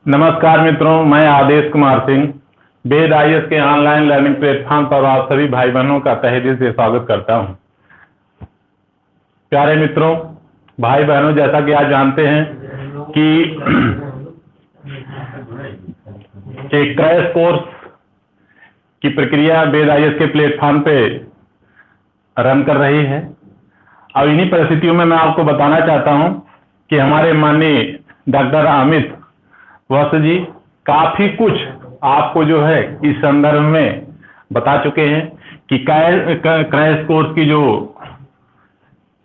नमस्कार मित्रों, मैं आदेश कुमार सिंह वेद आईएएस के ऑनलाइन लर्निंग प्लेटफॉर्म पर आप सभी भाई बहनों का तहे दिल से स्वागत करता हूं। प्यारे मित्रों, भाई बहनों, जैसा कि आप जानते हैं कि एक क्रैश कोर्स की प्रक्रिया वेद आईएएस के प्लेटफॉर्म पे रन कर रही है। अब इन्हीं परिस्थितियों में मैं आपको बताना चाहता हूं कि हमारे माननीय डॉक्टर अमित वत्स जी काफी कुछ आपको जो है इस संदर्भ में बता चुके हैं कि क्रैश कोर्स की जो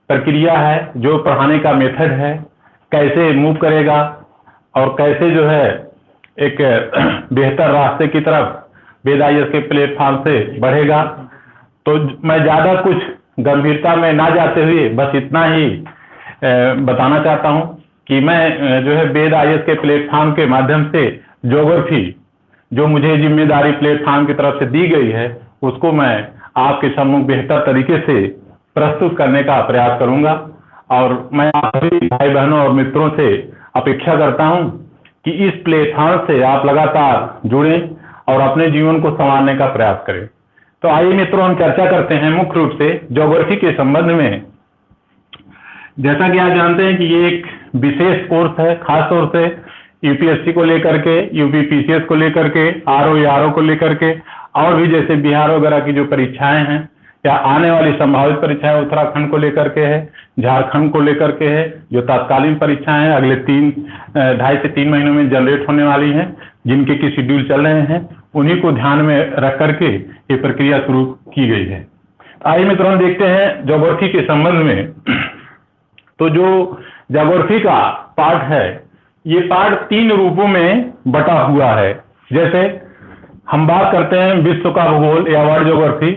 प्रक्रिया है, जो पढ़ाने का मेथड है, कैसे मूव करेगा और कैसे जो है एक बेहतर रास्ते की तरफ वेद आईएएस के प्लेटफॉर्म से बढ़ेगा। तो मैं ज़्यादा कुछ गंभीरता में ना जाते हुए बस इतना ही बताना चाहता हूं कि मैं जो है वेद आईएएस के प्लेटफॉर्म के माध्यम से ज्योग्राफी जो मुझे जिम्मेदारी प्लेटफॉर्म की तरफ से दी गई है उसको मैं आपके सम्मुख बेहतर तरीके से प्रस्तुत करने का प्रयास करूंगा। और मैं आप सभी भाई बहनों और मित्रों से अपेक्षा करता हूं कि इस प्लेटफॉर्म से आप लगातार जुड़ें और अपने जीवन को संवारने का प्रयास करें। तो आइए मित्रों, हम चर्चा करते हैं मुख्य रूप से ज्योग्राफी के संबंध में। जैसा कि आप जानते हैं कि ये एक विशेष कोर्स है, खास तौर से यूपीएससी को लेकर के, यूपीपीसीएस को लेकर के, आरओ को लेकर के, और भी जैसे बिहार वगैरह की जो परीक्षाएं हैं या आने वाली संभावित परीक्षाएं उत्तराखंड को लेकर के है, झारखंड को लेकर के है, जो तत्कालीन परीक्षाएं हैं अगले 2.5 से 3 महीनों में जनरेट होने वाली हैं, जिनके की शेड्यूल चल रहे हैं, उन्हीं को ध्यान में रख करके ये प्रक्रिया शुरू की गई है। आइए मित्रों, देखते हैं ज्योग्राफी के संबंध में। तो जो ज्योग्राफी का पार्ट है, ये पार्ट 3 रूपों में बटा हुआ है। जैसे हम बात करते हैं विश्व का भूगोल या वर्ल्ड ज्योग्राफी,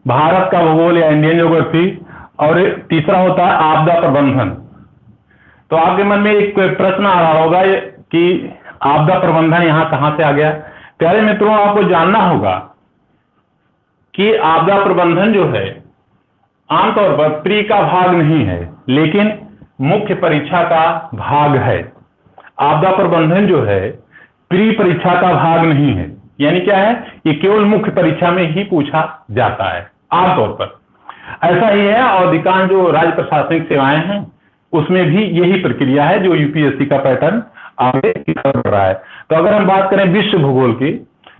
भारत का भूगोल या इंडियन ज्योग्राफी, और तीसरा होता है आपदा प्रबंधन। तो आपके मन में एक प्रश्न आ रहा होगा कि आपदा प्रबंधन यहाँ कहाँ से आ गया। प्यारे मित्रों, आपको जानना होगा कि आपदा प्रबंधन जो है आमतौर पर प्री का भाग नहीं है, लेकिन मुख्य परीक्षा का भाग है। आपदा प्रबंधन जो है प्री परीक्षा का भाग नहीं है, यानी क्या है, ये केवल मुख्य परीक्षा में ही पूछा जाता है आमतौर पर। ऐसा ही है और अधिकांश जो राज्य प्रशासनिक सेवाएं हैं उसमें भी यही प्रक्रिया है जो यूपीएससी का पैटर्न आगे बढ़ रहा है। तो अगर हम बात करें विश्व भूगोल की,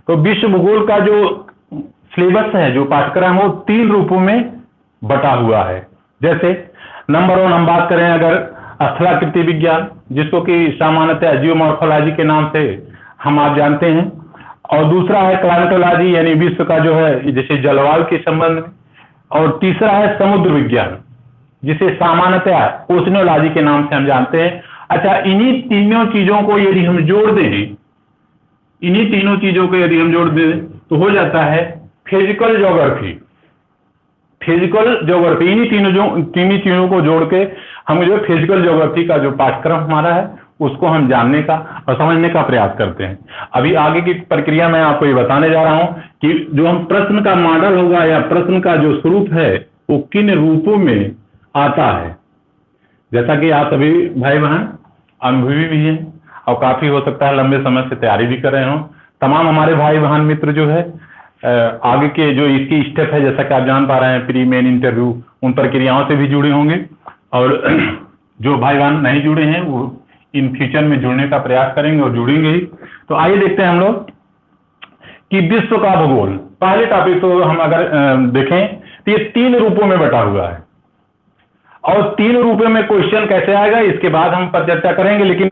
तो विश्व भूगोल का जो सिलेबस है, जो पाठ्यक्रम है, वो 3 रूपों में बटा हुआ है। जैसे नंबर 1 हम बात करें अगर स्थलाकृति विज्ञान, जिसको कि सामान्यतः जियोमॉर्फोलॉजी के नाम से हम आप जानते हैं, और दूसरा है क्लाइमेटोलॉजी, यानी विश्व का जो है जैसे जलवायु के संबंध में, और तीसरा है समुद्र विज्ञान, जिसे सामान्यतः ओशनोलॉजी के नाम से हम जानते हैं। अच्छा, इन्हीं तीनों चीजों को यदि हम जोड़ दें, इन्हीं तीनों चीजों को यदि हम जोड़ दें तो हो जाता है फिजिकल ज्योग्राफी। फिजिकल ज्योग्राफी, इन्हीं तीनों चीजों को जोड़ के हम जो फिजिकल ज्योग्राफी का जो पाठ्यक्रम हमारा है उसको हम जानने का और समझने का प्रयास करते हैं। अभी आगे की प्रक्रिया मैं आपको ये बताने जा रहा हूं कि जो हम प्रश्न का मॉडल होगा या प्रश्न का जो स्वरूप है वो किन रूपों में आता है। जैसा कि आप सभी भाई बहन अनुभवी भी हैं और काफी हो सकता है लंबे समय से तैयारी भी कर रहे हो। तमाम हमारे भाई बहन मित्र जो है आगे के जो इसकी स्टेप है, जैसा कि आप जान पा रहे हैं, प्री मेन इंटरव्यू, उन प्रक्रियाओं से भी जुड़े होंगे, और जो भाई बहन नहीं जुड़े हैं वो इन फ्यूचर में जुड़ने का प्रयास करेंगे और जुड़ेंगे ही। तो आइए देखते हैं हम लोग कि विश्व का भूगोल, पहले टॉपिक तो हम अगर देखें तो ये 3 रूपों में बटा हुआ है, और 3 रूपों में क्वेश्चन कैसे आएगा इसके बाद हम पर चर्चा करेंगे। लेकिन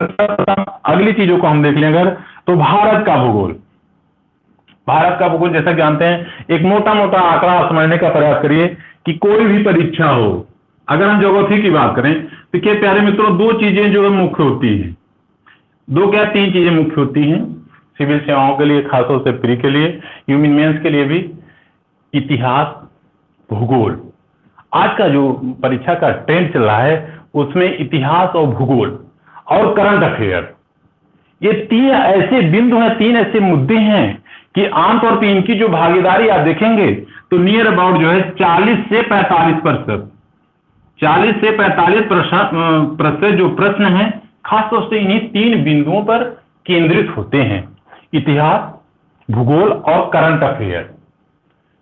अगली चीजों को हम देख लें अगर, तो भारत का भूगोल। भारत का भूगोल जैसा जानते हैं, एक मोटा मोटा आंकड़ा समझने का प्रयास करिए कि कोई भी परीक्षा हो, अगर हम ज्योग्राफी की बात करें तो क्या प्यारे मित्रों 2 चीजें जो मुख्य होती हैं, 2 क्या 3 चीजें मुख्य होती हैं सिविल सेवाओं के लिए, खासतौर से प्री के लिए, ह्यूमन मेंस के लिए भी। इतिहास, भूगोल। आज का जो परीक्षा का ट्रेंड चल रहा है उसमें इतिहास और भूगोल और करंट अफेयर, ये 3 ऐसे बिंदु हैं, 3 ऐसे मुद्दे हैं कि आमतौर पर इनकी जो भागीदारी आप देखेंगे तो नियर अबाउट जो है 40 से 45%। 40 से 45% जो प्रश्न हैं खासतौर से इन्हीं 3 बिंदुओं पर केंद्रित होते हैं, इतिहास, भूगोल और करंट अफेयर।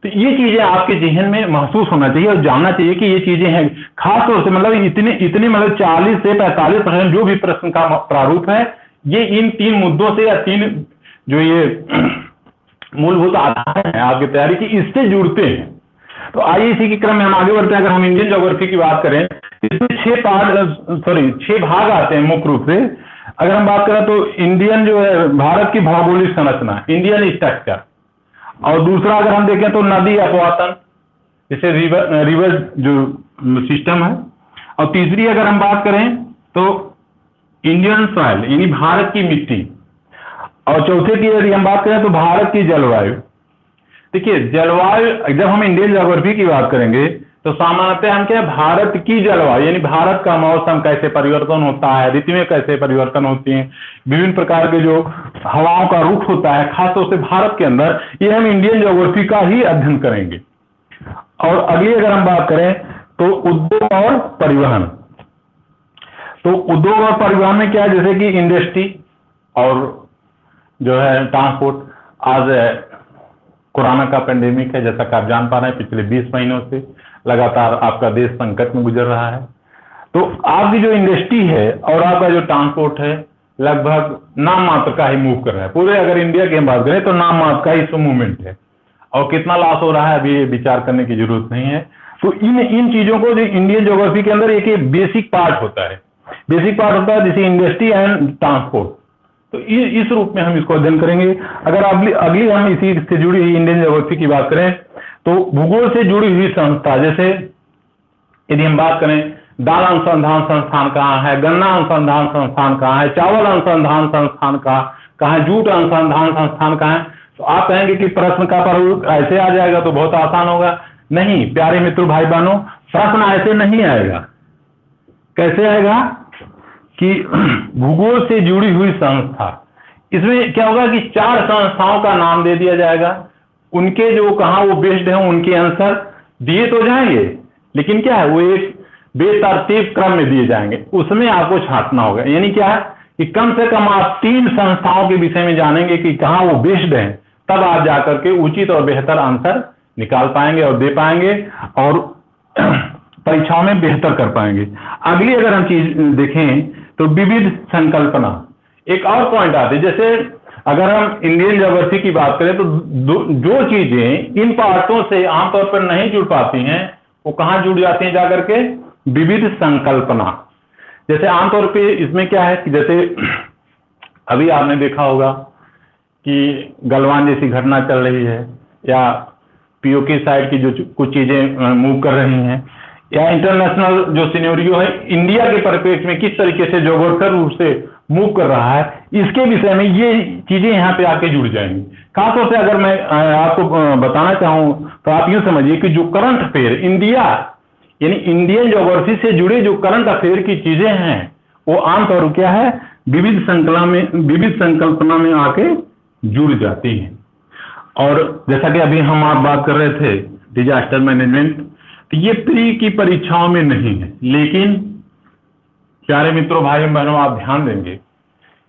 तो ये चीजें आपके जहन में महसूस होना चाहिए और जानना चाहिए कि ये चीजें हैं। खासतौर से मतलब इतने मतलब 40 से 45% जो भी प्रश्न का प्रारूप है, ये इन 3 मुद्दों से या 3 जो ये मूलभूत आधार है आपकी तैयारी की, इससे जुड़ते हैं। तो आइए इसी के क्रम में हम आगे बढ़ते हैं। अगर हम इंडियन ज्योग्राफी की बात करें, इसमें 6 भाग आते हैं मुख्य रूप से। अगर हम बात करें तो इंडियन जो है भारत की भौगोलिक संरचना, इंडियन स्ट्रक्चर, और दूसरा अगर हम देखें तो नदी अपवातन, जैसे रिवर जो सिस्टम है, और तीसरी अगर हम बात करें तो इंडियन सॉइल यानी भारत की मिट्टी, और चौथे की यदि हम बात करें तो भारत की जलवायु। देखिए जलवायु, जब हम इंडियन ज्योग्राफी की बात करेंगे तो सामान्यतः हम क्या, भारत की जलवायु यानी भारत का मौसम कैसे परिवर्तन होता है, ऋतु में कैसे परिवर्तन होती हैं, विभिन्न प्रकार के जो हवाओं का रुख होता है खासतौर से भारत के अंदर, ये हम इंडियन ज्योग्राफी का ही अध्ययन करेंगे। और अगली अगर हम बात करें तो उद्योग और परिवहन, तो उद्योग और परिवहन में क्या है, जैसे कि इंडस्ट्री और जो है ट्रांसपोर्ट। आज कोरोना का पेंडेमिक है, जैसा कि आप जान पा रहे हैं, पिछले 20 महीनों से लगातार आपका देश संकट में गुजर रहा है। तो आपकी जो इंडस्ट्री है और आपका जो ट्रांसपोर्ट है लगभग नाम मात्र का ही मूव कर रहा है। पूरे अगर इंडिया की हम बात करें तो नाम मात्र का ही इसमें मूवमेंट है, और कितना लॉस हो रहा है अभी विचार करने की जरूरत नहीं है। तो इन चीजों को जो इंडियन ज्योग्राफी के अंदर एक बेसिक पार्ट होता है, जैसे इंडस्ट्री एंड ट्रांसपोर्ट। तो इस रूप में हम इसको अध्ययन करेंगे। अगर अगली हम इसी से जुड़ी हुई इंडियन ज्योग्राफी की बात करें तो भूगोल से जुड़ी हुई संस्था, जैसे यदि हम बात करें दाल अनुसंधान संस्थान कहाँ है, गन्ना अनुसंधान संस्थान कहाँ है, चावल अनुसंधान संस्थान कहाँ है, जूट अनुसंधान संस्थान कहाँ है, तो आप कहेंगे कि प्रश्न का प्रारूप ऐसे आ जाएगा तो बहुत आसान होगा। नहीं प्यारे मित्रों भाई बहनों, प्रश्न ऐसे नहीं आएगा। कैसे आएगा कि भूगोल से जुड़ी हुई संस्था, इसमें क्या होगा कि 4 संस्थाओं का नाम दे दिया जाएगा, उनके जो कहाँ वो बेस्ड है उनके आंसर दिए तो जाएंगे, लेकिन क्या है वो एक बेतरतीब क्रम में दिए जाएंगे, उसमें आपको छांटना होगा। यानी क्या है कि कम से कम आप 3 संस्थाओं के विषय में जानेंगे कि कहाँ वो बेस्ड है, तब आप जाकर के उचित और बेहतर आंसर निकाल पाएंगे और दे पाएंगे और परीक्षाओं में बेहतर कर पाएंगे। अगली अगर हम चीज देखें तो विविध संकल्पना एक और पॉइंट आती है। जैसे अगर हम इंडियन ज्योग्राफी की बात करें तो जो चीजें इन पार्टों से आमतौर पर नहीं जुड़ पाती हैं वो कहां जुड़ जाती हैं जाकर के, विविध संकल्पना। जैसे आमतौर पे इसमें क्या है कि जैसे अभी आपने देखा होगा कि गलवान जैसी घटना चल रही है, या पीओके साइड की जो कुछ चीजें मूव कर रही हैं, या इंटरनेशनल जो सिनेरियो है इंडिया के परिप्रेक्ष्य में किस तरीके से ज्योग्राफिकल रूप से मूव कर रहा है, इसके विषय में ये चीजें यहाँ पे आके जुड़ जाएंगी। खासतौर से अगर मैं आपको बताना चाहूँ तो आप यूँ समझिए कि जो करंट अफेयर इंडिया यानी इंडियन ज्योग्राफी से जुड़े जो करंट अफेयर की चीजें हैं वो आमतौर पर क्या है, विविध संकल्पना में आके जुड़ जाती हैं। और जैसा कि अभी हम आप बात कर रहे थे डिजास्टर मैनेजमेंट, तो ये प्री की परीक्षाओं में नहीं है, लेकिन प्यारे मित्रों भाइयों बहनों आप ध्यान देंगे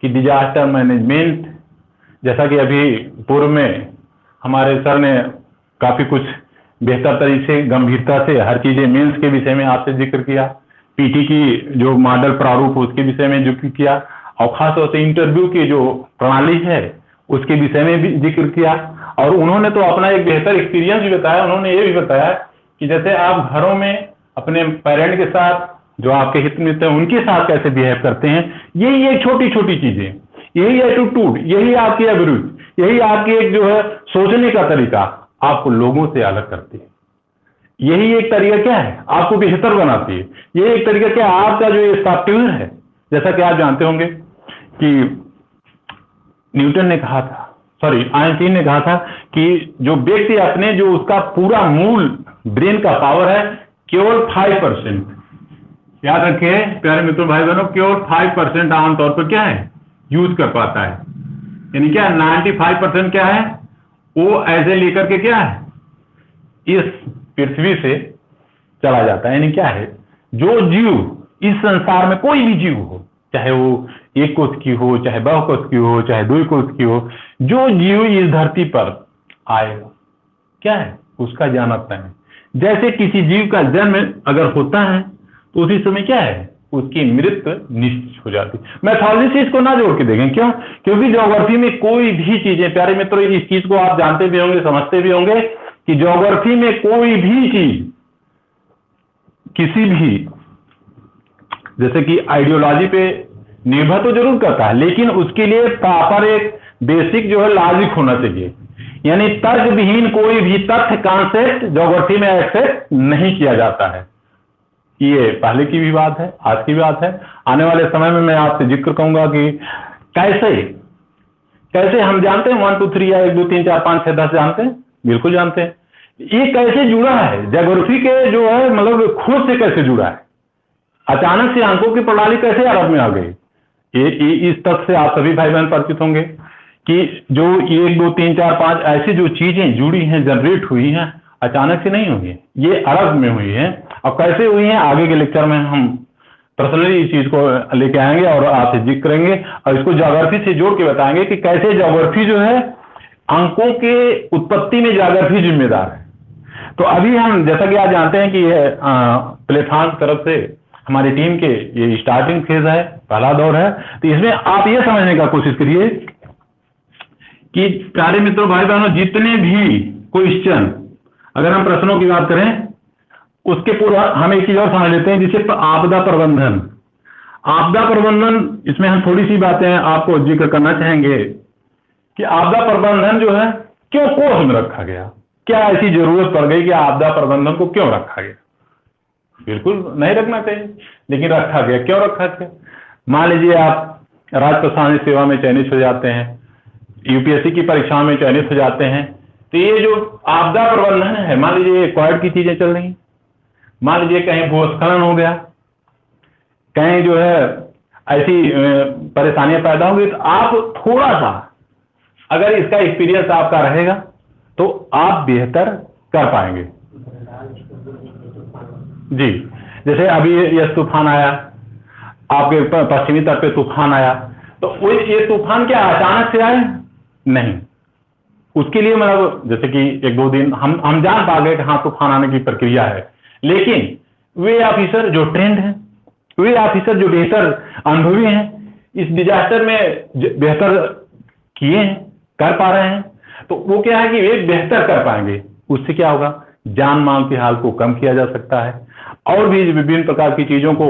कि डिजास्टर मैनेजमेंट, जैसा कि अभी पूर्व में हमारे सर ने काफी कुछ बेहतर तरीके से गंभीरता से हर चीजें मेंस के विषय में आपसे जिक्र किया, पीटी की जो मॉडल प्रारूप उसके विषय में जिक्र किया, और खासतौर से इंटरव्यू की जो प्रणाली है उसके विषय में भी जिक्र किया। और उन्होंने तो अपना एक बेहतर एक्सपीरियंस भी बताया। उन्होंने ये भी बताया कि जैसे आप घरों में अपने पेरेंट के साथ जो आपके हित में थे उनके साथ कैसे बिहेव करते हैं, यही एक छोटी छोटी चीजें, यही एटीट्यूड, यही आपकी अभिरुचि, यही आपकी एक जो है सोचने का तरीका आपको लोगों से अलग करती है। यही एक तरीका क्या है, आपको बेहतर बनाती है। यही एक तरीका क्या है, आपका जो ये सॉफ्टवेयर है, जैसा कि आप जानते होंगे कि न्यूटन ने कहा था, आइंस्टीन ने कहा था कि जो व्यक्ति अपने जो उसका पूरा मूल ब्रेन का पावर है केवल 5%, याद रखिए प्यारे मित्रों भाई बहनों, केवल 5% आमतौर पर क्या है यूज कर पाता है। यानी क्या 95% क्या है वो ऐसे लेकर के क्या है इस पृथ्वी से चला जाता है। यानी क्या है जो जीव इस संसार में, कोई भी जीव हो, चाहे वो एक कोष की हो, चाहे बहु कोष की हो, चाहे दो कोष की हो, जो जीव इस धरती पर आएगा क्या है, उसका जाना तय है। जैसे किसी जीव का जन्म अगर होता है तो उसी समय क्या है, उसकी मृत्यु निश्चित हो जाती है। मैथोलॉजी से इसको ना जोड़ के देखें, क्यों? क्योंकि ज्योग्राफी में कोई भी चीजें, प्यारे मित्रों, इस चीज को आप जानते भी होंगे, समझते भी होंगे कि ज्योग्राफी में कोई भी चीज किसी भी, जैसे कि आइडियोलॉजी पे निर्भर तो जरूर करता है, लेकिन उसके लिए प्रॉपर एक बेसिक जो है लॉजिक होना चाहिए। यानी तर्क विहीन कोई भी तथ्य, कॉन्सेप्ट ज्योग्राफी में एक्सेप्ट नहीं किया जाता है। ये पहले की भी बात है, आज की भी बात है, आने वाले समय में मैं आपसे जिक्र कहूंगा कि कैसे हम जानते हैं 1 2 3 या 1 2 3 4 5 6 10 जानते हैं, बिल्कुल जानते हैं। ये कैसे जुड़ा है, ज्योग्राफी के जो है मतलब खोज से कैसे जुड़ा है, अचानक से अंकों की प्रणाली कैसे अरब में आ गई, इस तथ्य से आप सभी भाई बहन परिचित होंगे कि जो 1 2 3 4 5 ऐसी जो चीजें जुड़ी हैं, जनरेट हुई हैं, अचानक से नहीं हुई है, ये अरब में हुई है। अब कैसे हुई है, आगे के लेक्चर में हम पर्सनली इस चीज को लेके आएंगे और आपसे जिक्र करेंगे और इसको ज्योग्राफी से जोड़ के बताएंगे कि कैसे ज्योग्राफी जो है अंकों के उत्पत्ति में ज्योग्राफी जिम्मेदार है। तो अभी हम जैसा कि आप जानते हैं कि यह प्लेटफॉर्म तरफ से हमारी टीम के ये स्टार्टिंग फेज है, पहला दौर है। तो इसमें आप ये समझने का कोशिश करिए कि प्यारे मित्रों, भाई बहनों, जितने भी क्वेश्चन, अगर हम प्रश्नों की बात करें उसके पूर्व हम एक चीज और समझ लेते हैं, जिसे आपदा प्रबंधन। आपदा प्रबंधन, इसमें हम थोड़ी सी बातें आपको जिक्र करना चाहेंगे कि आपदा प्रबंधन जो है क्यों कोर्स में रखा गया, क्या ऐसी जरूरत पड़ गई कि आपदा प्रबंधन को क्यों रखा गया। बिल्कुल नहीं रखना चाहिए, लेकिन रखा गया। क्यों रखा गया? मान लीजिए आप राज्य प्रशासनिक सेवा में चयनित हो जाते हैं, यूपीएससी की परीक्षाओं में चयनित हो जाते हैं, तो ये जो आपदा प्रबंधन है, मान लीजिए क्वाड की चीजें चल रही, मान लीजिए कहीं भूस्खलन हो गया, कहीं जो है ऐसी परेशानियां पैदा होंगी, तो आप थोड़ा सा अगर इसका एक्सपीरियंस आपका रहेगा तो आप बेहतर कर पाएंगे। जी, जैसे अभी ये तूफान आया, आपके पश्चिमी तट पे तूफान आया, तो ये तूफान क्या अचानक से आए? नहीं, उसके लिए मतलब जैसे कि 1 2 दिन हम जान पा गए कि हाँ तूफान आने की प्रक्रिया है, लेकिन वे ऑफिसर जो ट्रेंड हैं, वे ऑफिसर जो बेहतर अनुभवी हैं, इस डिजास्टर में बेहतर किए हैं, कर पा रहे हैं, तो वो क्या है कि वे बेहतर कर पाएंगे। उससे क्या होगा, जान माल के हाल को कम किया जा सकता है और भी विभिन्न प्रकार की चीजों को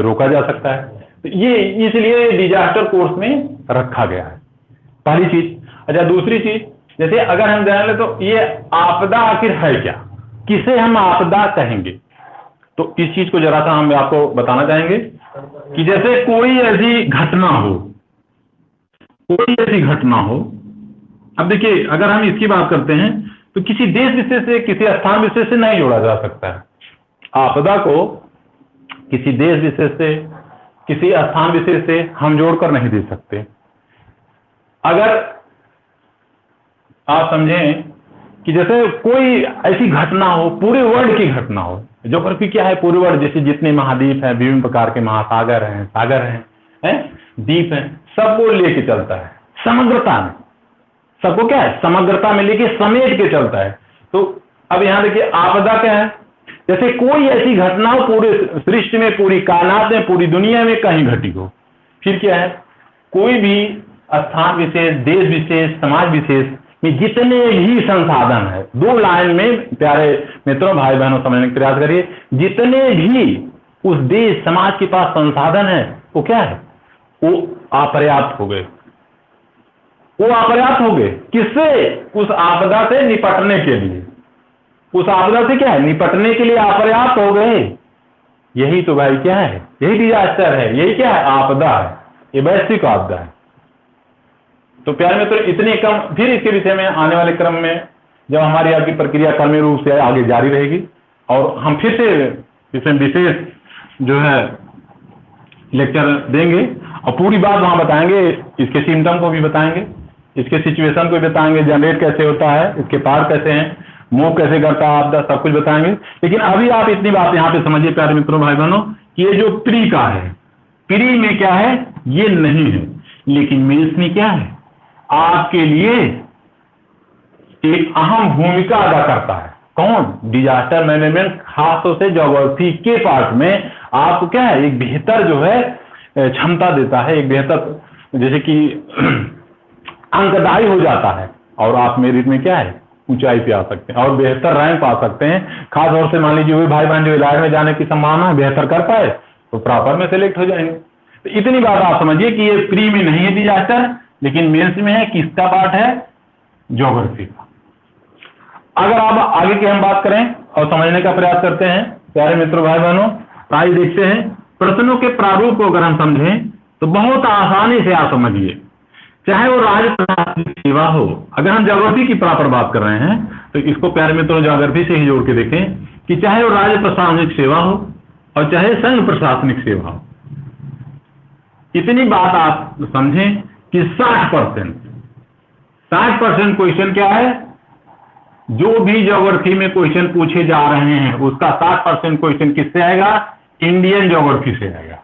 रोका जा सकता है। तो ये इसलिए डिजास्टर कोर्स में रखा गया है, पहली चीज। अच्छा, दूसरी चीज, जैसे अगर हम जान ले तो ये आपदा आखिर है क्या, किसे हम आपदा कहेंगे, तो इस चीज को जरा सा हम आपको बताना चाहेंगे कि जैसे कोई ऐसी घटना हो, कोई ऐसी घटना हो। अब देखिए, अगर हम इसकी बात करते हैं तो किसी देश विशेष से, किसी स्थान विशेष से नहीं जोड़ा जा सकता है। आपदा को किसी देश विशेष से, किसी स्थान विशेष से हम जोड़कर नहीं दे सकते। अगर आप समझें कि जैसे कोई ऐसी घटना हो, पूरे वर्ल्ड की घटना हो, ज्योग्राफी क्या है, पूरे वर्ल्ड, जैसे जितने महाद्वीप हैं, विभिन्न प्रकार के महासागर हैं, सागर हैं, द्वीप हैं, सबको लेके चलता है समग्रता में। सबको क्या है, समग्रता में लेके समेट के चलता है। तो अब यहां देखिए, आपदा क्या है, जैसे कोई ऐसी घटना हो पूरे सृष्टि में, पूरी कायनात में, पूरी दुनिया में कहीं घटी हो। फिर क्या है, कोई भी स्थान विशेष, देश विशेष, समाज विशेष में जितने भी संसाधन है, 2 लाइन में प्यारे मित्रों, भाई बहनों, समझने का प्रयास करिए, जितने भी उस देश समाज के पास संसाधन है, वो क्या है, वो अपर्याप्त हो गए। वो अपर्याप्त हो गए किससे, उस आपदा से निपटने के लिए। उस आपदा से क्या है, निपटने के लिए अपर्याप्त हो गए। यही तो भाई क्या है, यही डिजास्टर है, यही क्या है, आपदा है, ये वैश्विक आपदा है। तो प्यारे मित्रों, इतने कम, फिर इसके विषय में आने वाले क्रम में जब हमारी आपकी प्रक्रिया क्रमिक रूप से आगे जारी रहेगी और हम फिर से इसमें विशेष जो है लेक्चर देंगे और पूरी बात वहां बताएंगे, इसके सिम्टम को भी बताएंगे, इसके सिचुएशन को भी बताएंगे, जनरेट कैसे होता है, इसके पार कैसे हैं, मूव कैसे करता है, आप सब कुछ बताएंगे। लेकिन अभी आप इतनी बात यहाँ पे समझिए प्यारे मित्रों भाई बहनों, कि ये जो प्री का है, प्री में क्या है, ये नहीं है, लेकिन मेंस में क्या है, आपके लिए एक अहम भूमिका अदा करता है। कौन? डिजास्टर मैनेजमेंट, खासतौर से ज्योग्राफी के पार्ट में आपको क्या है, एक बेहतर जो है क्षमता देता है, एक बेहतर जैसे कि अंकदायी हो जाता है, और आप मेरिट में क्या है, ऊंचाई पे आ सकते हैं और बेहतर रैंक पा सकते हैं। खास तौर से मान लीजिए वही भाई बहन जो इलाज में जाने की संभावना है, बेहतर कर पाए तो प्रॉपर में सेलेक्ट हो जाएंगे। तो इतनी बात आप समझिए कि ये प्री में नहीं है डिजास्टर, लेकिन मेंस में है। किसका पार्ट है? ज्योग्राफी का। अगर आप आगे की हम बात करें और समझने का प्रयास करते हैं प्यारे मित्रों भाई बहनों, आइए देखते हैं प्रश्नों के प्रारूप को अगर हम समझें तो बहुत आसानी से आप समझिए, चाहे वो राज्य प्रशासनिक सेवा हो। अगर हम ज्योग्राफी की प्रॉपर बात कर रहे हैं तो इसको प्यारे मित्रों ज्योग्राफी से ही जोड़ के देखें कि चाहे वो राज्य प्रशासनिक सेवा हो और चाहे संघ प्रशासनिक सेवा हो, इतनी बात आप समझें कि 60% क्वेश्चन क्या है, जो भी ज्योग्राफी में क्वेश्चन पूछे जा रहे हैं उसका 60% क्वेश्चन किससे आएगा? इंडियन ज्योग्राफी से आएगा।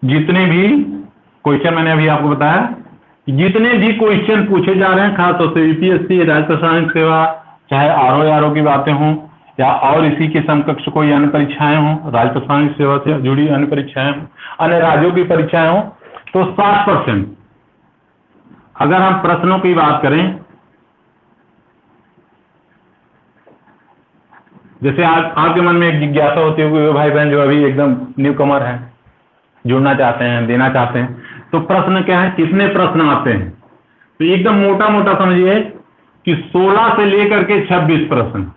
जितने भी क्वेश्चन मैंने अभी आपको बताया, जितने भी क्वेश्चन पूछे जा रहे हैं, खासतौर से यूपीएससी, राज्य प्रशासनिक सेवा, चाहे आरओ की बातें हों या और इसी के समकक्ष कोई अन्य परीक्षाएं हों, राज्य प्रशासनिक सेवा से जुड़ी अन्य परीक्षाएं हों, अन्य राज्यों की परीक्षाएं हों, तो 60%। अगर हम प्रश्नों की बात करें, जैसे आपके मन में एक जिज्ञासा होती है भाई बहन जो अभी एकदम न्यू कमर है, जुड़ना चाहते हैं, देना चाहते हैं, तो प्रश्न क्या है, कितने प्रश्न आते हैं? तो एकदम मोटा मोटा समझिए कि 16 से लेकर के 26 प्रश्न।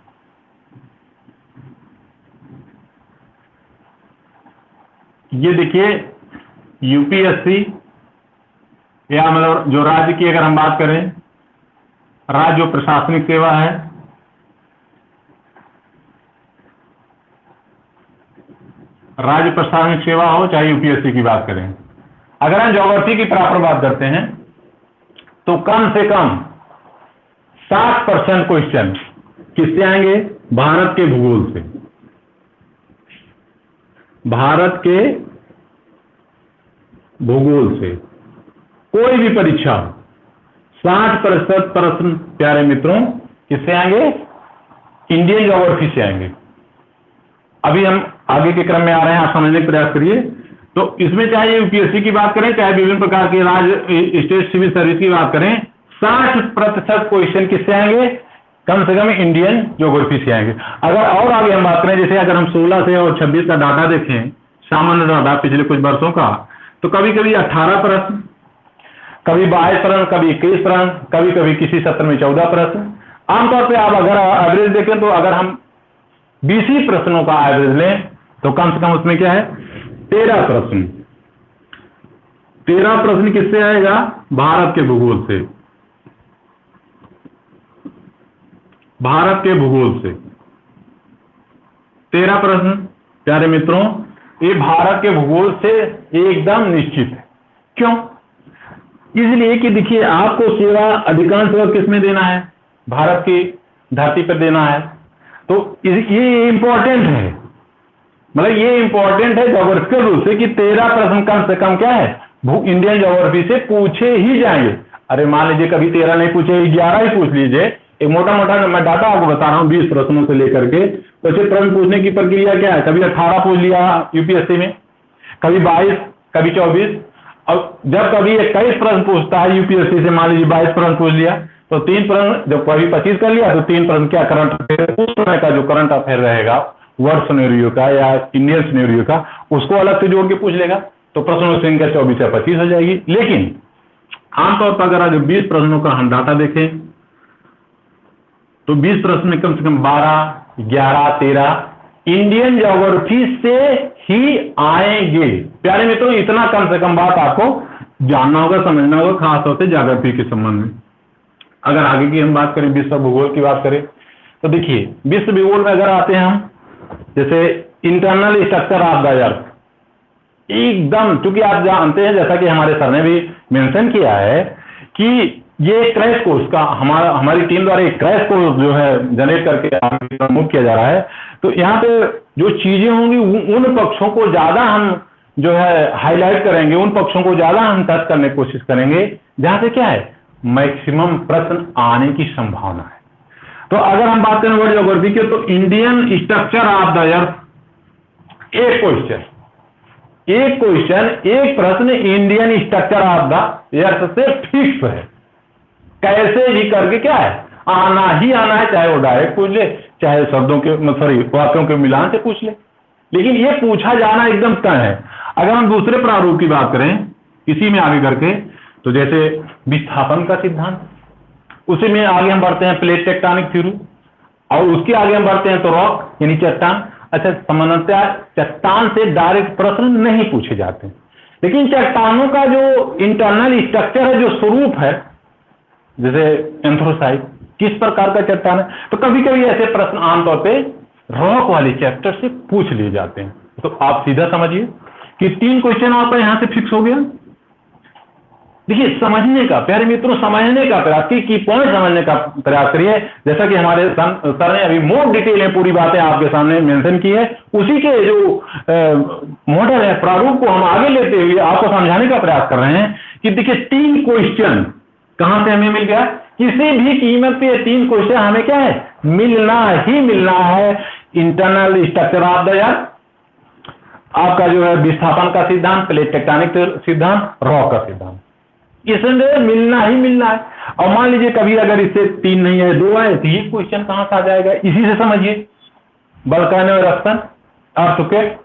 ये देखिए यूपीएससी या मतलब जो राज्य की अगर हम बात करें, राज्य जो प्रशासनिक सेवा है, राज्य प्रशासनिक सेवा हो चाहे यूपीएससी की बात करें, अगर हम ज्योग्राफी की प्रॉपर बात करते हैं तो कम से कम 60% क्वेश्चन किससे आएंगे? भारत के भूगोल से। भारत के भूगोल से कोई भी परीक्षा 60% प्रश्न प्यारे मित्रों किससे आएंगे? इंडियन ज्योग्राफी से आएंगे। अभी हम आगे के क्रम में आ रहे हैं, आप समझने का प्रयास करिए। तो इसमें चाहे यूपीएससी की बात करें, चाहे विभिन्न प्रकार के राज्य स्टेट सिविल सर्विस की बात करें, 60% क्वेश्चन किससे आएंगे? कम से कम इंडियन ज्योग्राफी से आएंगे। अगर और आगे हम बात करें, जैसे अगर हम 16 से और 26 का डाटा देखें, सामान्य डाटा पिछले कुछ वर्षों का, तो कभी कभी 18 प्रश्न, कभी 22 प्रश्न, कभी 21 प्रश्न, कभी कभी किसी सत्र में 14 प्रश्न। आमतौर पर आप अगर एवरेज देखें तो अगर हम 20 प्रश्नों का एवरेज लें तो कम से कम उसमें क्या है? 13 प्रश्न। 13 प्रश्न किससे आएगा? भारत के भूगोल से। भारत के भूगोल से 13 प्रश्न प्यारे मित्रों, ये भारत के भूगोल से एकदम निश्चित है। क्यों? इसलिए कि देखिए आपको सेवा अधिकांश वक्त किसमें देना है? भारत की धरती पर देना है। तो ये इंपॉर्टेंट है, मतलब ये इंपॉर्टेंट है ज्योग्राफिकल रूप से कि 13 प्रश्न कम से कम क्या है? इंडियन ज्योग्राफी से पूछे ही जाएंगे। अरे मान लीजिए कभी 13 नहीं पूछे, 11 ही पूछ लीजिए। एक मोटा मोटा मैं डाटा आपको बता रहा हूँ 20 प्रश्नों से लेकर के। तो ऐसे प्रश्न पूछने की प्रक्रिया क्या है? कभी 18 पूछ लिया यूपीएससी में, कभी 22, कभी 24, और जब कभी 21 प्रश्न पूछता है यूपीएससी से, मान लीजिए 22 प्रश्न पूछ लिया, तो 3 प्रश्न, जब कभी 25 कर लिया तो 3 प्रश्न क्या करंट अफेयर, उस समय का जो करंट अफेयर रहेगा वर्ल्ड सिनेरियो का या इंडियन सिनेरियो का, उसको अलग से जोड़ के पूछ लेगा। तो प्रश्नों की संख्या 24 या 25 हो जाएगी। लेकिन आमतौर पर अगर आज 20 प्रश्नों का हम डाटा देखें तो 20 प्रश्न में कम से कम 12, 11, 13 इंडियन ज्योग्राफी से ही आएंगे। प्यारे मित्रों, इतना कम से कम बात आपको जानना होगा, समझना होगा, खासतौर से ज्योग्राफी के संबंध में। अगर आगे की हम बात करें, विश्व भूगोल की बात करें, तो देखिए विश्व भूगोल में अगर आते हैं हम, जैसे internal structure of the earth, एकदम, क्योंकि आप जानते हैं जैसा कि हमारे सर ने भी मेंशन किया है कि ये क्रैश कोर्स का हमारी टीम द्वारा एक क्रैश कोर्स जो है जनरेट करके मूव किया जा रहा है। तो यहाँ पे जो चीजें होंगी उन पक्षों को ज्यादा हम जो है हाईलाइट करेंगे, उन पक्षों को ज्यादा हम टच करने की कोशिश करेंगे जहां से क्या है मैक्सिमम प्रश्न आने की संभावना है। तो अगर हम बात करें वर्ल्ड ज्योग्राफी की, तो Indian structure of the earth, एक क्वेश्चन एक प्रश्न Indian structure of the earth से फिक्स है, कैसे भी करके क्या है आना ही आना है, चाहे वो डायरेक्ट पूछ ले, चाहे शब्दों के वाक्यों के मिलान से पूछ ले, लेकिन ये पूछा जाना एकदम तय है। अगर हम दूसरे प्रारूप की बात करें इसी में आगे करके, तो जैसे विस्थापन का सिद्धांत, उसी में आगे हम बढ़ते हैं प्लेट टेक्टोनिक थ्योरी, और उसके आगे हम बढ़ते हैं तो रॉक यानी चट्टान। अच्छा, सामान्यतः चट्टान से डायरेक्ट प्रश्न नहीं पूछे जाते, लेकिन चट्टानों का जो इंटरनल स्ट्रक्चर है, जो स्वरूप है, जैसे एंथ्रोसाइट किस प्रकार का चट्टान है, तो कभी कभी ऐसे प्रश्न आमतौर पे रॉक वाले चैप्टर से पूछ लिए जाते हैं। तो आप सीधा समझिए कि 3 क्वेश्चन आपका यहां से फिक्स हो गया। देखिए, समझने का, प्यारे मित्रों, समझने का प्रयास की पॉइंट समझने का प्रयास करिए। जैसा कि हमारे सर ने अभी मोर डिटेल में पूरी बातें आपके सामने मेंशन की है, उसी के जो मॉडल है, प्रारूप को हम आगे लेते हुए आपको समझाने का प्रयास कर रहे हैं कि देखिए 3 क्वेश्चन कहां से हमें मिल गया, किसी भी कीमत पे 3 क्वेश्चन हमें क्या है मिलना ही मिलना है। Internal structure of the earth, आपका जो है विस्थापन का सिद्धांत, प्लेट टेक्टोनिक सिद्धांत, रॉक का सिद्धांत, इसमें मिलना ही मिलना है। और मान लीजिए कभी अगर इससे 3 नहीं है, 2 है, तो ये क्वेश्चन कहां से आ जाएगा, इसी से समझिए। बल्कानो-रस्टन अर्थक्वेक,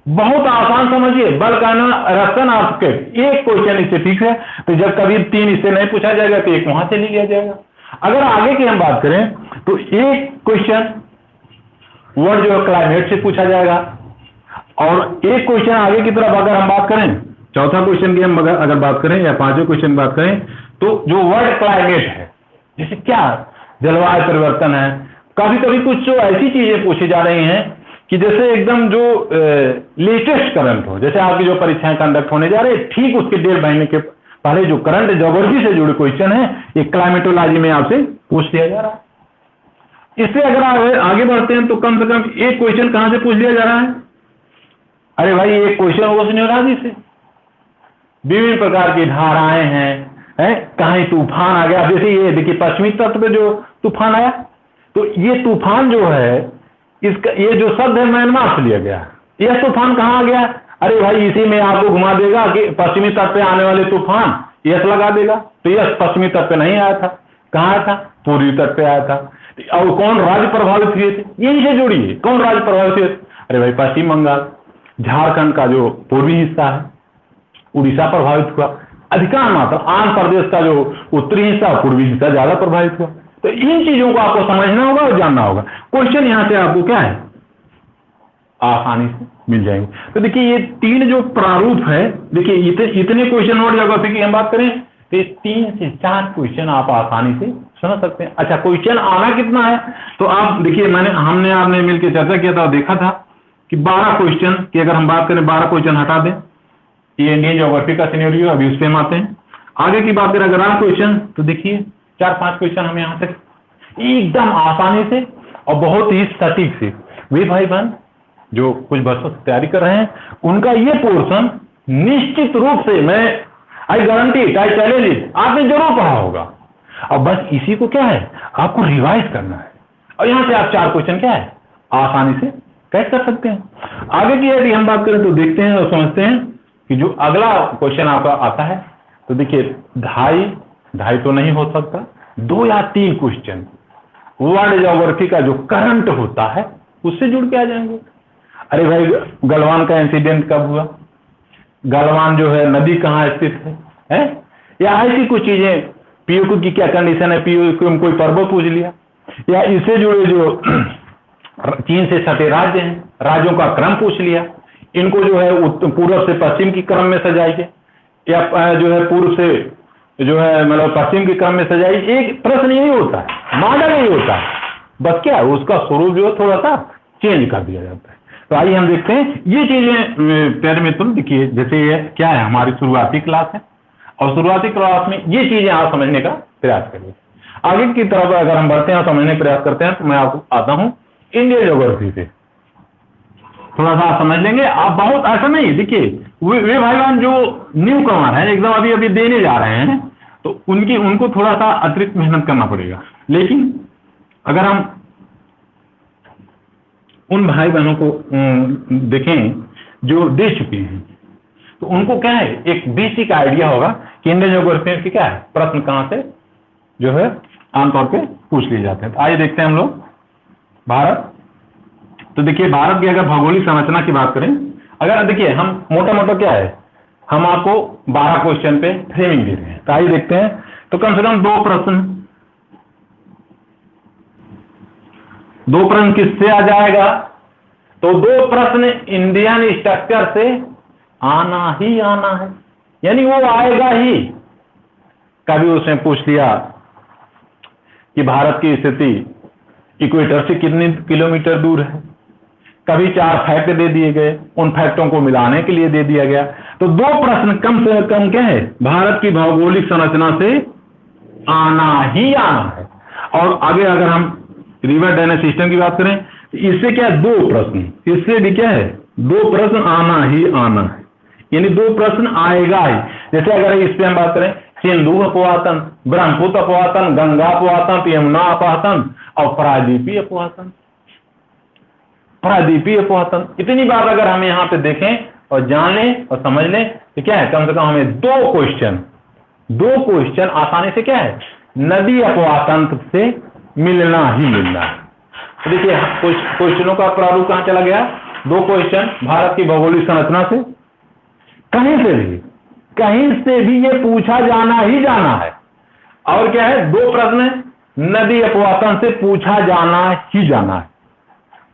बहुत आसान समझिए, बल्कानो-रस्टन अर्थक्वेक, एक क्वेश्चन इससे फिक्स है, तो जब कभी 3 इससे नहीं पूछा जाएगा तो एक वहां से ले लिया जाएगा। अगर आगे की हम बात करें तो एक क्वेश्चन वर्ल्ड जो क्लाइमेट से पूछा जाएगा, और एक क्वेश्चन आगे की तरफ अगर हम बात करें, चौथा क्वेश्चन की हम अगर बात करें या 5वें क्वेश्चन बात करें, तो जो वर्ल्ड क्लाइमेट है, जैसे क्या जलवायु परिवर्तन है, कभी कभी कुछ जो ऐसी चीजें पूछी जा रही हैं कि जैसे एकदम जो लेटेस्ट करंट हो, जैसे आपकी जो परीक्षाएं कंडक्ट होने जा रही है, ठीक उसके 1.5 महीने के पहले जो करंट ज्योग्राफी से जुड़े क्वेश्चन है, ये क्लाइमेटोलॉजी में आपसे पूछ लिया जा रहा है। इससे अगर आप आगे बढ़ते हैं तो कम से कम एक क्वेश्चन कहां से पूछ लिया जा रहा है, अरे भाई एक क्वेश्चन ओशनियोलॉजी से, विभिन्न प्रकार की धाराएं हैं, कहीं तूफान आ गया, जैसे ये देखिए पश्चिमी तट पे जो तूफान आया, तो ये तूफान जो है, इसका ये जो शब्द है म्यांमार से लिया गया, यह तूफान कहां आ गया, अरे भाई इसी में आपको घुमा देगा कि पश्चिमी तट पे आने वाले तूफान यस लगा देगा, तो यस पश्चिमी तट पे नहीं आया था, कहां आया था, पूर्वी तट पे आया था। और कौन राज्य प्रभावित हुए थे, यही से जोड़िए, कौन राज्य प्रभावित हुए, अरे भाई पश्चिम बंगाल, झारखंड का जो पूर्वी हिस्सा है, उड़ीसा प्रभावित हुआ, अधिकांश मात्रा आंध्र प्रदेश का जो उत्तरी हिस्सा, पूर्वी हिस्सा ज्यादा प्रभावित हुआ। तो इन चीजों को आपको समझना होगा और जानना होगा। क्वेश्चन यहां से आपको क्या है आसानी से मिल जाएंगे। तो देखिए ये 3 जो प्रारूप है, देखिए इतने क्वेश्चन वर्ल्ड ज्योग्राफी की हम बात करें तो 3 से 4 क्वेश्चन आप आसानी से समझ सकते हैं। अच्छा, क्वेश्चन आना कितना है, तो आप देखिए हमने आपने मिलकर चर्चा किया था और देखा था कि 12 क्वेश्चन की अगर हम बात करें, 12 क्वेश्चन हटा दें, ये इंडियन ज्योग्राफी का सिनेरियो, अभी उस पर हम आते हैं। आगे की बात करें अगर 8 क्वेश्चन, तो देखिए 4-5 क्वेश्चन हम यहां तक एकदम आसानी से और बहुत ही सटीक से, वे भाई बहन जो कुछ बच्चों से तैयारी कर रहे हैं, उनका ये पोर्शन निश्चित रूप से मैं आई गारंटी आई चैलेंज आपने जरूर पढ़ा होगा। अब बस इसी को क्या है आपको रिवाइज करना है, और यहां से आप 4 क्वेश्चन क्या है आसानी से कैच कर सकते हैं। आगे की यदि हम बात करें तो देखते हैं और समझते हैं कि जो अगला क्वेश्चन आपका आता है, तो देखिए 2.5 तो नहीं हो सकता, 2 या 3 क्वेश्चन वर्ल्ड ज्योग्राफी का जो करंट होता है उससे जुड़ के आ जाएंगे। अरे भाई गलवान का इंसिडेंट कब हुआ, गलवान जो है नदी कहाँ स्थित है, या ऐसी कुछ चीजें, पीओक्यू की क्या कंडीशन है, पीओक्यू में कोई पर्वत पूछ लिया, या इससे जुड़े जो चीन से सटे राज्य हैं, राज्यों का क्रम पूछ लिया, इनको जो है पूर्व से पश्चिम की क्रम में सजाइए, या जो है पूर्व से जो है मतलब पश्चिम के क्रम में सजाइए। एक प्रश्न यही होता है, मॉडल यही होता है, बस क्या उसका स्वरूप जो है थोड़ा सा चेंज कर दिया जाता है। तो आइए हम देखते हैं ये चीजें प्यारे मित्र। देखिए जैसे ये क्या है, हमारी शुरुआती क्लास है और शुरुआती क्लास में ये चीजें आप समझने का प्रयास करिए। आगे की तरफ अगर हम बढ़ते हैं समझने का प्रयास करते हैं तो मैं आपको आता हूं इंडियन ज्योग्राफी से। थोड़ा सा समझ लेंगे आप, बहुत ऐसा नहीं। देखिए वे भाई बहन जो न्यू कमर है, एकदम अभी अभी देने जा रहे हैं, तो उनको थोड़ा सा अतिरिक्त मेहनत करना पड़ेगा। लेकिन अगर हम उन भाई बहनों को देखें जो दे चुके हैं, तो उनको क्या है, एक बेसिक आइडिया होगा कि इंडियन ज्योग्राफी की क्या है, प्रश्न कहां से जो है आमतौर पे पूछ लिए जाते हैं। तो आइए देखते हैं हम लोग भारत। तो देखिए भारत की अगर भौगोलिक संरचना की बात करें, अगर देखिए हम मोटा मोटा क्या है, हम आपको 12 क्वेश्चन पे फ्रेमिंग दे रहे हैं। तो आइए देखते हैं। तो कम से कम 2 प्रश्न किससे आ जाएगा, तो 2 प्रश्न इंडियन स्ट्रक्चर से आना ही आना है, यानी वो आएगा ही। कभी उसने पूछ लिया कि भारत की स्थिति इक्वेटर से कितने किलोमीटर दूर है, कभी 4 फैक्ट दे दिए गए, उन फैक्टों को मिलाने के लिए दे दिया गया। तो 2 प्रश्न कम से कम क्या है, भारत की भौगोलिक संरचना से आना ही आना है। और आगे अगर हम रिवर ड्रेनेज सिस्टम की बात करें, इससे क्या है 2 प्रश्न, इससे भी क्या है 2 प्रश्न आना ही आना है, यानी 2 प्रश्न आएगा ही। जैसे अगर इस पे हम बात करें, सिंधु अपवातन, ब्रह्मपुत्र अपवातन, गंगा अपवातन, यमुना अपवातन और प्रायद्वीपीय अपवातन। प्रायद्वीपीय अपवातन, इतनी बात अगर हम यहाँ पे देखें और जान लें और समझ लें तो क्या है, कम से कम हमें 2 क्वेश्चन आसानी से क्या है, नदी अपवातन से मिलना ही मिलना है। तो देखिए कुछ क्वेश्चनों का प्रारूप कहां चला गया, 2 क्वेश्चन भारत की भौगोलिक संरचना से, कहीं से भी ये पूछा जाना ही जाना है। और क्या है, 2 प्रश्न नदी अपवातन से पूछा जाना ही जाना है।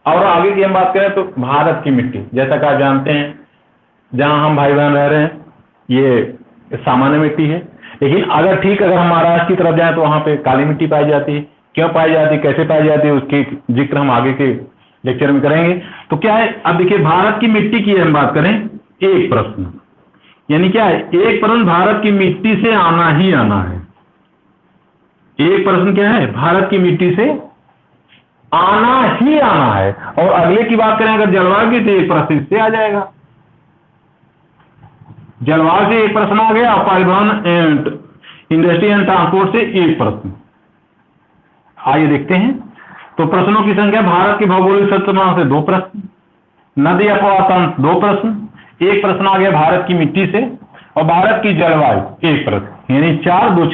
और आगे की हम बात करें तो भारत की मिट्टी, जैसा कि आप जानते हैं जहां हम भाई बहन रह रहे हैं ये सामान्य मिट्टी है, लेकिन अगर हम महाराष्ट्र की तरफ जाएं तो वहां पे काली मिट्टी पाई जाती है। क्यों पाई जाती है, कैसे पाई जाती है, उसकी जिक्र हम आगे के लेक्चर में करेंगे। तो क्या है, अब देखिए भारत की मिट्टी की हम बात करें, 1 प्रश्न, यानी क्या है 1 प्रश्न भारत की मिट्टी से आना ही आना है। 1 प्रश्न क्या है, भारत की मिट्टी से आना ही आना है। और अगले की बात करें अगर जलवायु की, तो 1 प्रश्न इससे आ जाएगा, जलवायु से 1 प्रश्न आ गया, परिवहन इंडस्ट्री एंड ट्रांसपोर्ट से 1 प्रश्न। आइए देखते हैं। तो प्रश्नों की संख्या, भारत की भौगोलिक संरचना से 2 प्रश्न, नदी अपवातन 2 प्रश्न, 1 प्रश्न आ गया भारत की मिट्टी से, और भारत की जलवायु 1 प्रश्न, यानी 4 2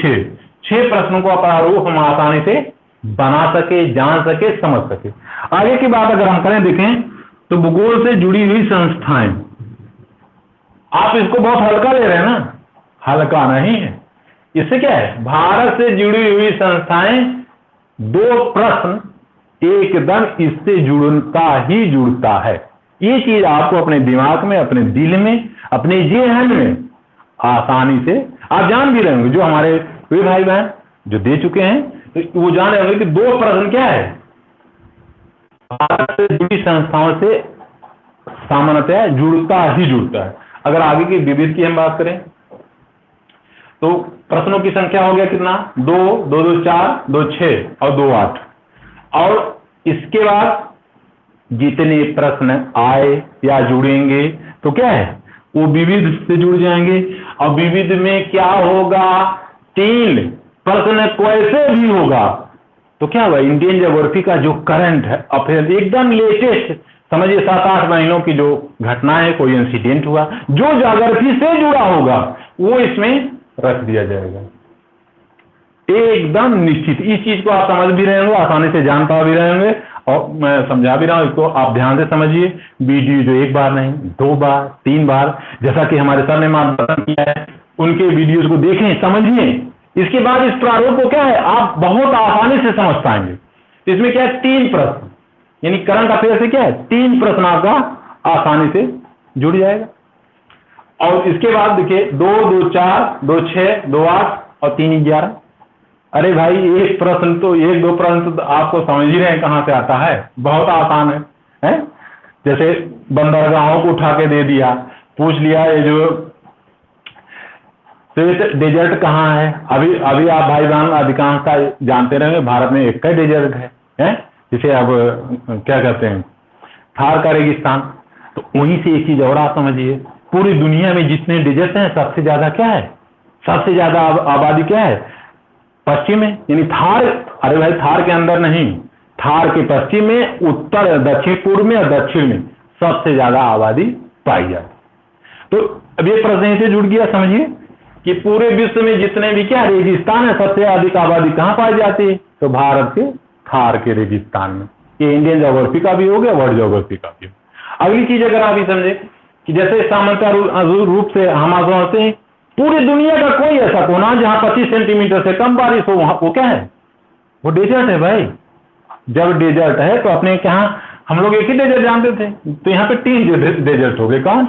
6 प्रश्नों को प्रारूप हम आसानी से बना सके, जान सके, समझ सके। आगे की बात अगर हम करें, देखें तो भूगोल से जुड़ी हुई संस्थाएं, आप इसको बहुत हल्का ले रहे हैं ना, हल्का नहीं है। इससे क्या है, भारत से जुड़ी हुई संस्थाएं 2 प्रश्न एकदम इससे जुड़ता है। ये चीज आपको अपने दिमाग में, अपने दिल में, अपने जेहन में आसानी से आप जान भी रहे होंगे। जो हमारे वे भाई बहन जो दे चुके हैं तो वो जान रहे होंगे कि 2 प्रश्न क्या है, भारत से जुड़ी संस्थाओं से सामान्यतः जुड़ता है। अगर आगे की विविध की हम बात करें तो प्रश्नों की संख्या हो गया कितना, 2 2 2 4 2 6 और 2 8। और इसके बाद जितने प्रश्न आए या जुड़ेंगे तो क्या है, वो विविध से जुड़ जाएंगे। और विविध में क्या होगा, 3 प्रश्न कैसे भी होगा। तो क्या हुआ, इंडियन ज्योग्राफी का जो करंट है अफेयर, एकदम लेटेस्ट, समझिए 7-8 महीनों की जो घटनाएं, कोई इंसिडेंट हुआ जो ज्योग्राफी से जुड़ा होगा, वो इसमें रख दिया जाएगा एकदम निश्चित। इस चीज को आप समझ भी रहे होंगे, आसानी से जान पा भी रहे होंगे, और मैं समझा भी रहा हूं, इसको आप ध्यान से समझिए। वीडियो जो 1 बार नहीं, 2 बार 3 बार, जैसा कि हमारे सर ने मार्गदर्शन किया है, उनके वीडियोज को देखें, समझिए। इसके बाद इस प्रारूप को क्या है, आप बहुत आसानी से समझ पाएंगे। इसमें क्या है, 3 प्रश्न, यानी करंट अफेयर से क्या है 3 प्रश्न आपका आसानी से जुड़ जाएगा। और इसके बाद देखिए 2 2 4 2 6 2 8 और 3 11। अरे भाई 1 प्रश्न तो 1 2 प्रश्न तो आपको समझ ही रहे हैं कहां से आता है, बहुत आसान है? जैसे बंदरगाहों को उठा के दे दिया, पूछ लिया ये जो डेजर्ट कहाँ है। अभी अभी आप भाई बहन अधिकांशता जानते रहेंगे भारत में एक ही डेजर्ट है, जिसे अब क्या कहते हैं, थार का रेगिस्तान। तो वहीं से एक चीज और आप समझिए, पूरी दुनिया में जितने डेजर्ट हैं सबसे ज्यादा क्या है, सबसे ज्यादा आबादी क्या है, पश्चिम में, यानी थार। अरे भाई थार के अंदर नहीं, थार के पश्चिम में, उत्तर दक्षिण पूर्व में और दक्षिण में सबसे ज्यादा आबादी पाई जाती। तो अब ये प्रश्न से जुड़ गया, समझिए कि पूरे विश्व में जितने भी क्या रेगिस्तान है सबसे अधिक आबादी कहां पाई जाती है, तो भारत के थार के रेगिस्तान में। ये इंडियन ज्योग्राफी का भी हो गया, वर्ल्ड ज्योग्राफी का भी। अगली चीज अगर आप ये समझे कि जैसे सामान्य रूप से हम समझते हैं पूरी दुनिया का कोई ऐसा कोना जहां 25 सेंटीमीटर से कम बारिश हो, वहां वो क्या है, वो डेजर्ट है भाई। जब डेजर्ट है तो अपने यहाँ हम लोग एक ही डेजर्ट जानते थे, तो यहाँ पे 3 डेजर्ट हो गए। कौन?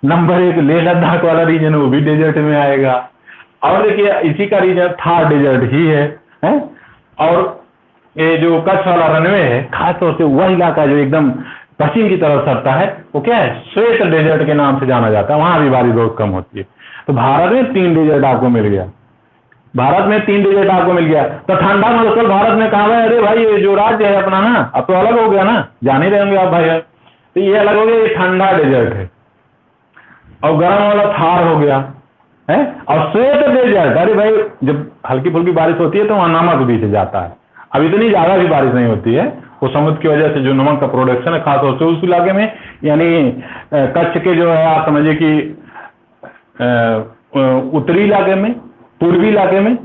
नंबर 1 लेह लद्दाख वाला रीजन, वो भी डेजर्ट में आएगा। और देखिए इसी का रीजन थार डेजर्ट ही है? और ये जो कच्छ वाला रनवे है, खासतौर से वह इलाका जो एकदम पश्चिम की तरफ सरता है, वो क्या है, श्वेत डेजर्ट के नाम से जाना जाता है। वहां भी बारिश बहुत कम होती है। तो भारत में 3 डेजर्ट आपको मिल गया, भारत में 3 डेजर्ट आपको मिल गया। तो ठंडा मौसम भारत में कहा है, अरे भाई ये जो राज्य है अपना ना, अब तो अलग हो गया ना, जान ही रहेंगे आप भाई। तो ये अलग हो गया, ये ठंडा डेजर्ट है। और गर्म वाला थार हो गया है। और श्वेत डेजर्ट, अरे भाई जब हल्की फुल्की बारिश होती है तो वहां नमक भी से जाता है। अब इतनी ज्यादा भी बारिश नहीं होती है, वो समुद्र की वजह से जो नमक का प्रोडक्शन है खासतौर से उस इलाके में, यानी कच्छ के जो है आप समझिए कि उत्तरी इलाके में, पूर्वी इलाके में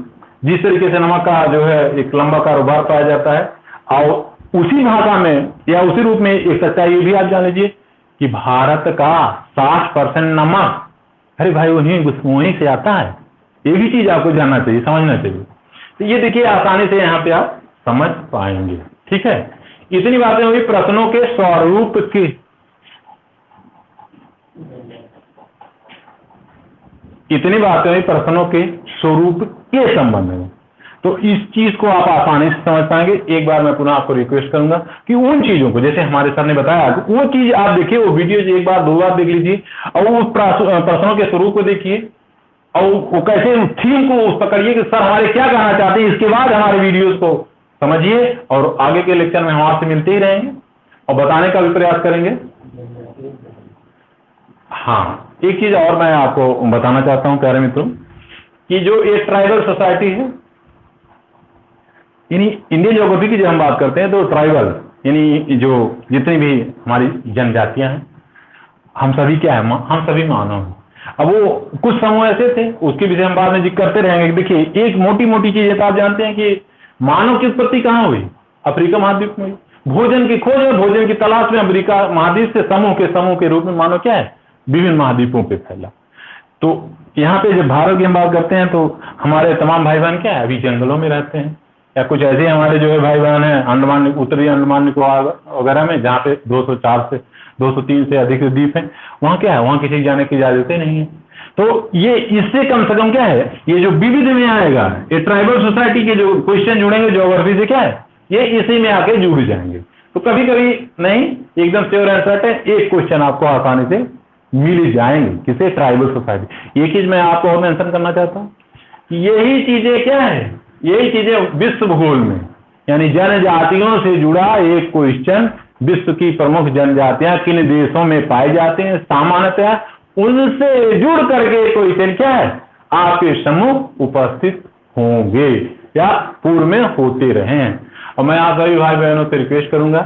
जिस तरीके से नमक का जो है एक लंबा कारोबार पाया जाता है। और उसी भाषा में या उसी रूप में एक सच्चाई ये भी आप जान लीजिए कि भारत का 60% नमक, अरे भाई वहीं से आता है। ये भी चीज आपको जानना चाहिए, समझना चाहिए। तो ये देखिए आसानी से यहाँ पे आप समझ पाएंगे, ठीक है। इतनी बातें हुई प्रश्नों के स्वरूप की। इतनी बातें हुई प्रश्नों के स्वरूप के संबंध में। तो इस चीज को आप आसानी से समझ पाएंगे। एक बार मैं पुनः आपको रिक्वेस्ट करूंगा कि उन चीजों को, जैसे हमारे सर ने बताया, वो चीज आप देखिए, वो वीडियो एक बार 2 बार देख लीजिए और वो प्रश्नों के स्वरूप को देखिए और वो कैसे थीम को पकड़िए कि सर हमारे क्या कहना चाहते हैं। इसके बाद हमारे वीडियोस को समझिए और आगे के लेक्चर में हम आपसे मिलते ही रहेंगे और बताने का भी प्रयास करेंगे। हाँ, एक चीज और मैं आपको बताना चाहता हूं प्यारे मित्रों कि जो ये ट्राइबल सोसाइटी है, यानी इंडियन ज्योग्राफी की जब हम बात करते हैं तो ट्राइबल यानी जो जितनी भी हमारी जनजातियां हैं, हम सभी क्या है, हम सभी मानव हैं। अब वो कुछ समूह ऐसे थे, उसके विषय हम बाद में जिक्र करते रहेंगे। देखिए एक मोटी मोटी चीज तो आप जानते हैं कि मानव की उत्पत्ति कहाँ हुई, अफ्रीका महाद्वीप में। भोजन की खोज और भोजन की तलाश में अफ्रीका महाद्वीप से समूह के रूप में मानव क्या है, विभिन्न महाद्वीपों पे फैला। तो यहाँ पे जब भारत की हम बात करते हैं तो हमारे तमाम भाई बहन क्या है, अभी जंगलों में रहते हैं, या कुछ ऐसे हमारे जो है भाई बहन है अंडमान, उत्तरी अंडमान निकोबार वगैरह में, जहाँ पे 203 से अधिक द्वीप है। वहाँ क्या है, वहाँ किसी जाने की इजाजत नहीं है। तो ये इससे कम से कम क्या है, ये जो विविध में आएगा, ये ट्राइबल सोसाइटी के जो क्वेश्चन जुड़ेंगे ज्योग्राफी से क्या है, ये इसी में आके जुड़ जाएंगे। तो कभी कभी नहीं, एकदम श्योर एंड सर्टेन एक क्वेश्चन आपको आसानी से मिल जाएंगे, किसे, ट्राइबल सोसाइटी। ये चीज मैं आपको और मेंशन करना चाहता हूँ कि यही चीजें क्या है, यही चीजें विश्व भूगोल में यानी जनजातियों से जुड़ा एक क्वेश्चन, विश्व की प्रमुख जनजातियां किन देशों में पाई जाती हैं सामान्यतया, उनसे जुड़ करके क्वेश्चन क्या है आपके सम्मुख उपस्थित होंगे या पूर्व में होते रहे हैं। और मैं आप सभी भाई बहनों से रिक्वेस्ट करूंगा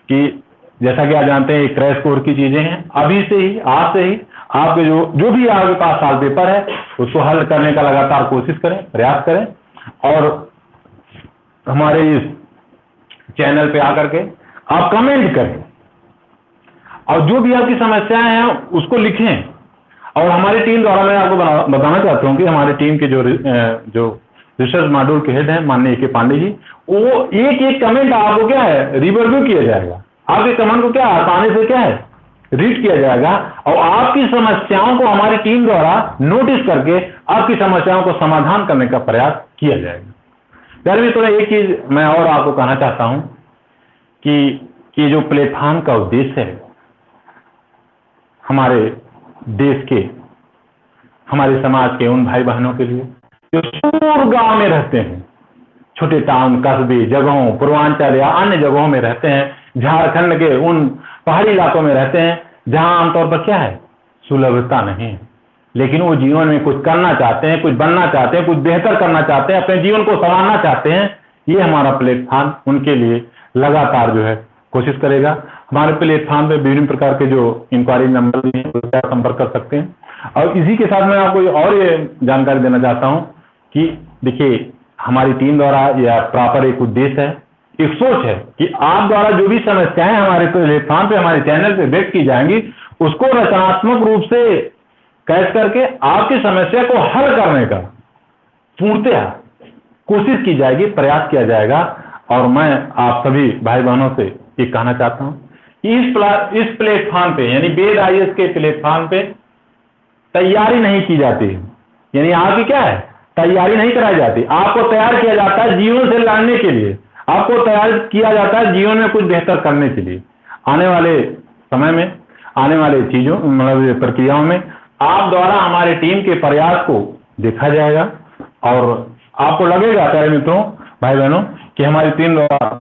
कि जैसा कि आप जानते हैं एक क्रैश कोर्स की चीजें हैं, अभी से ही, आज से ही आपके जो भी आपके पास साल पेपर है उसको हल करने का लगातार कोशिश करें, प्रयास करें। और हमारे इस चैनल पे आकर के आप कमेंट करें और जो भी आपकी समस्याएं हैं उसको लिखें। और हमारी टीम द्वारा मैं आपको बताना चाहता हूं कि हमारी टीम के जो रिसर्च मॉड्यूल के हेड हैं माननीय के पांडे जी, वो एक एक कमेंट आपको क्या है रिव्यू किया जाएगा। आपके कमेंट को क्या आसानी से क्या है रीड किया जाएगा और आपकी समस्याओं को हमारी टीम द्वारा नोटिस करके आपकी समस्याओं को समाधान करने का प्रयास किया जाएगा। प्यारे मित्रों, एक चीज मैं और आपको कहना चाहता हूं कि जो प्लेटफॉर्म का उद्देश्य है हमारे देश के, हमारे समाज के उन भाई बहनों के लिए जो दूर गांव में रहते हैं, छोटे टाउन, कस्बे, जगहों, पूर्वांचल या अन्य जगहों में रहते हैं, झारखंड के उन पहाड़ी इलाकों में रहते हैं जहां आमतौर पर क्या है, सुलभता नहीं है, लेकिन वो जीवन में कुछ करना चाहते हैं, कुछ बनना चाहते हैं, कुछ बेहतर करना चाहते हैं, अपने जीवन को संवारना चाहते हैं। ये हमारा प्लेटफॉर्म उनके लिए लगातार जो है कोशिश करेगा। हमारे प्लेटफॉर्म पे विभिन्न प्रकार के जो इंक्वायरी नंबर भी हैं उससे आप संपर्क कर सकते हैं। और इसी के साथ मैं आपको और ये जानकारी देना चाहता हूं कि देखिए, हमारी टीम द्वारा यह प्रॉपर एक उद्देश्य है, एक सोच है कि आप द्वारा जो भी समस्याएं हमारे प्लेटफॉर्म पे, हमारे चैनल पे व्यक्त की जाएंगी, उसको रचनात्मक रूप से कैच करके आपकी समस्या को हल करने का पूर्णतः कोशिश की जाएगी, प्रयास किया जाएगा। और मैं आप सभी भाई बहनों से ये कहना चाहता हूं कि इस प्लेटफॉर्म पे, यानी वेद आईएएस के प्लेटफॉर्म पे तैयारी नहीं की जाती है, यानी आपकी क्या है, तैयारी नहीं कराई जाती। आपको तैयार किया जाता है जीवन से लड़ने के लिए, आपको तैयार किया जाता है जीवन में कुछ बेहतर करने के लिए। आने वाले समय में, आने वाले चीजों, मतलब प्रक्रियाओं में आप द्वारा हमारे टीम के प्रयास को देखा जाएगा और आपको लगेगा प्यारे मित्रों, भाई बहनों, कि हमारी टीम द्वारा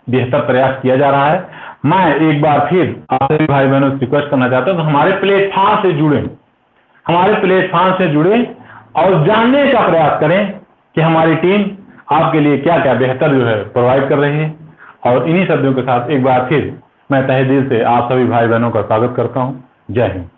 बेहतर प्रयास किया जा रहा है। मैं एक बार फिर आप सभी भाई बहनों से रिक्वेस्ट करना चाहता हूं कि हमारे प्लेटफॉर्म से जुड़े, हमारे प्लेटफॉर्म से जुड़े और जानने का प्रयास करें कि हमारी टीम आपके लिए क्या क्या बेहतर जो है प्रोवाइड कर रही है। और इन्हीं शब्दों के साथ एक बार फिर मैं तहे दिल से आप सभी भाई बहनों का स्वागत करता हूं। जय हिंद।